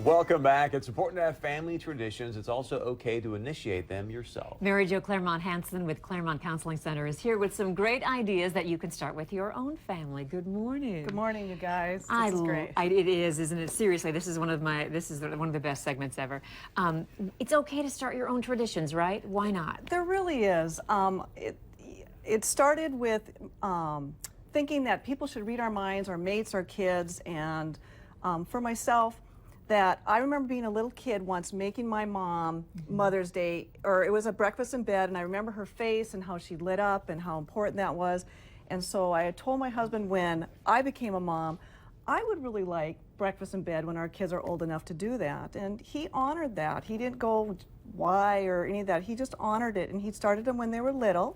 Welcome back. It's important to have family traditions. It's also okay to initiate them yourself. Mary Jo Claremont Hansen with Claremont Counseling Center is here with some great ideas that you can start with your own family. Good morning. Good morning, you guys. This is great. It is, isn't it? Seriously, this is one of the best segments ever. It's okay to start your own traditions, right? Why not? There really is. It started with thinking that people should read our minds, our mates, our kids, and for myself, that I remember being a little kid once making my mom Mother's Day, or it was a breakfast in bed, and I remember her face and how she lit up and how important that was. And so I had told my husband when I became a mom, I would really like breakfast in bed when our kids are old enough to do that. And he honored that. He didn't go why or any of that. He just honored it, and he started them when they were little.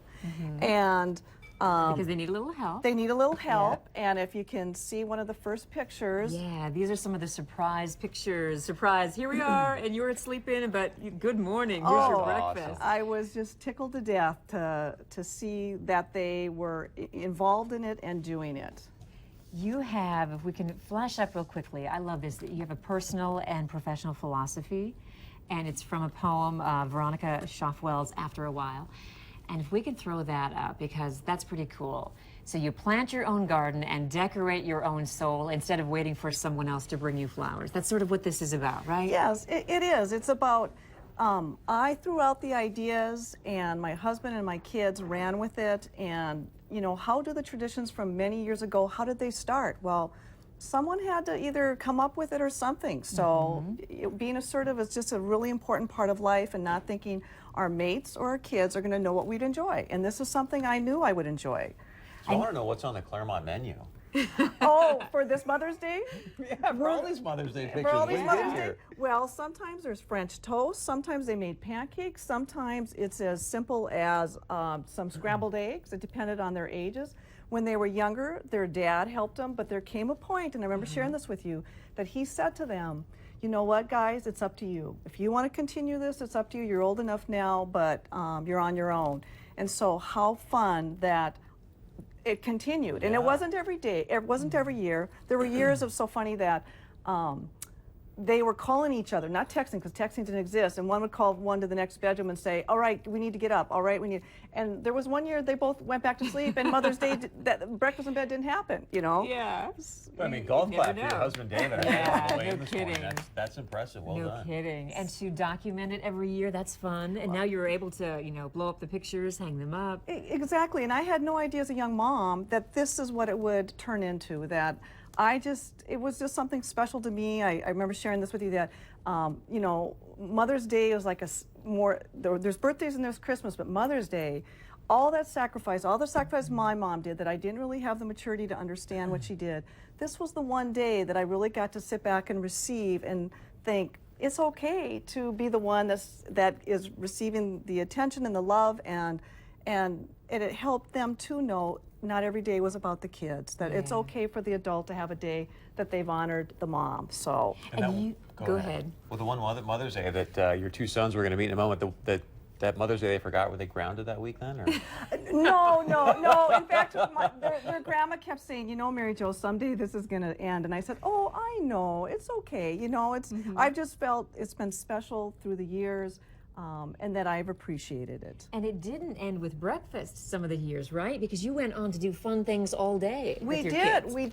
And Because they need a little help. they need a little help, and if you can see one of the first pictures. Yeah, these are some of the surprise pictures. Surprise, here we are, and you're sleeping, but good morning, here's your breakfast. I was just tickled to death to see that they were involved in it and doing it. You have, if we can flash up real quickly, I love this, that you have a personal and professional philosophy, and it's from a poem, Veronica Schaffwell's After a While. And if we can throw that up, because that's pretty cool. So you plant your own garden and decorate your own soul instead of waiting for someone else to bring you flowers. That's sort of what this is about, right? Yes, it is. It's about, I threw out the ideas, and my husband and my kids ran with it. And, you know, how do the traditions from many years ago, how did they start? Well, someone had to either come up with it or something. So being assertive is just a really important part of life, and not thinking our mates or our kids are going to know what we'd enjoy. And this is something I knew I would enjoy. So I want to know what's on the Claremont menu. Oh, for this Mother's Day? Yeah, for all these Mother's Day pictures. For all What these do you get Mother's Day? here? Well, sometimes there's French toast, sometimes they made pancakes, sometimes it's as simple as some scrambled eggs. It depended on their ages. When they were younger, their dad helped them, but there came a point, and I remember sharing this with you, that he said to them, you know what, guys, it's up to you. If you want to continue this, it's up to you. You're old enough now, but you're on your own. And so how fun that it continued. And it wasn't every day, it wasn't every year. There were years of so funny that they were calling each other, not texting, because texting didn't exist, and one would call one to the next bedroom and say, all right, we need to get up, all right, we need, and there was one year they both went back to sleep, and Mother's Day, that breakfast in bed didn't happen, you know? Yeah. I mean, golf never clap for your know. husband, David. Yeah, On the way no in this morning. kidding. That's impressive. Well No done. kidding. And to document it every year, that's fun. And now you're able to, you know, blow up the pictures, hang them up. Exactly, and I had no idea as a young mom that this is what it would turn into, that it was just something special to me. I remember sharing this with you, that, you know, Mother's Day is like there's birthdays and there's Christmas, but Mother's Day, all the sacrifice my mom did that I didn't really have the maturity to understand what she did. This was the one day that I really got to sit back and receive and think, it's okay to be the one that is receiving the attention and the love, and it helped them to know not every day was about the kids, that it's okay for the adult to have a day that they've honored the mom. So, Go ahead. Well, the one Mother's Day that your two sons were going to meet in a moment, that Mother's Day they forgot, were they grounded that week then? Or? no. In fact, their grandma kept saying, you know, Mary Jo, someday this is going to end. And I said, oh, I know, it's okay. You know, I've just felt it's been special through the years. And that I've appreciated it. And it didn't end with breakfast some of the years, right? Because you went on to do fun things all day. We did. That went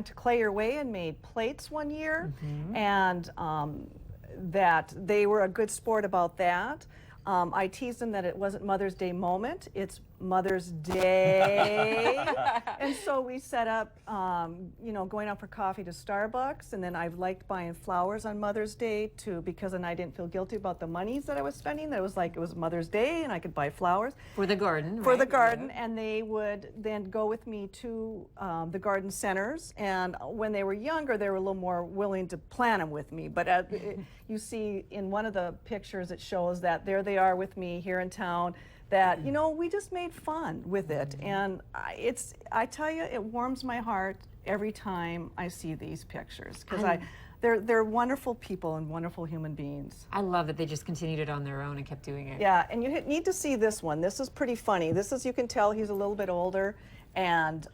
to Clay Your Way and made plates one year, and that they were a good sport about that. I teased them that it wasn't Mother's Day moment, it's Mother's Day. And so we set up, you know, going out for coffee to Starbucks, and then I've liked buying flowers on Mother's Day too, because then I didn't feel guilty about the monies that I was spending. That it was Mother's Day and I could buy flowers. For the garden, For right? the garden, and they would then go with me to the garden centers, and when they were younger, they were a little more willing to plan them with me. But you see in one of the pictures, it shows that there they are with me here in town, that, you know, we just made fun with it. And I tell you, it warms my heart every time I see these pictures, because they're wonderful people and wonderful human beings. I love that they just continued it on their own and kept doing it. Yeah, and you need to see this one. This is pretty funny. This is, you can tell he's a little bit older, and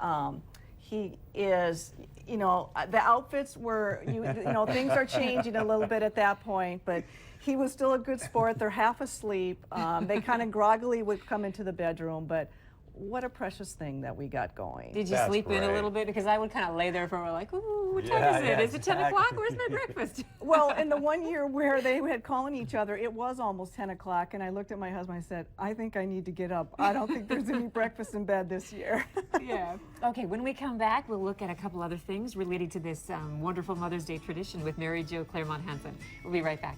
he is, you know, the outfits were, you know, things are changing a little bit at that point, but he was still a good sport. They're half asleep. They kind of groggily would come into the bedroom, but what a precious thing that we got going. Did you That's sleep in a great. little bit? Because I would kind of lay there for a while, like, ooh, what time Yeah, is it? yeah, Is it 10 o'clock? exactly. Where's my breakfast? Well, in the one year where they had calling each other, it was almost 10 o'clock, and I looked at my husband and I said, I think I need to get up. I don't think there's any breakfast in bed this year. Yeah. Okay, when we come back, we'll look at a couple other things related to this wonderful Mother's Day tradition with Mary Jo Claremont Hansen. We'll be right back.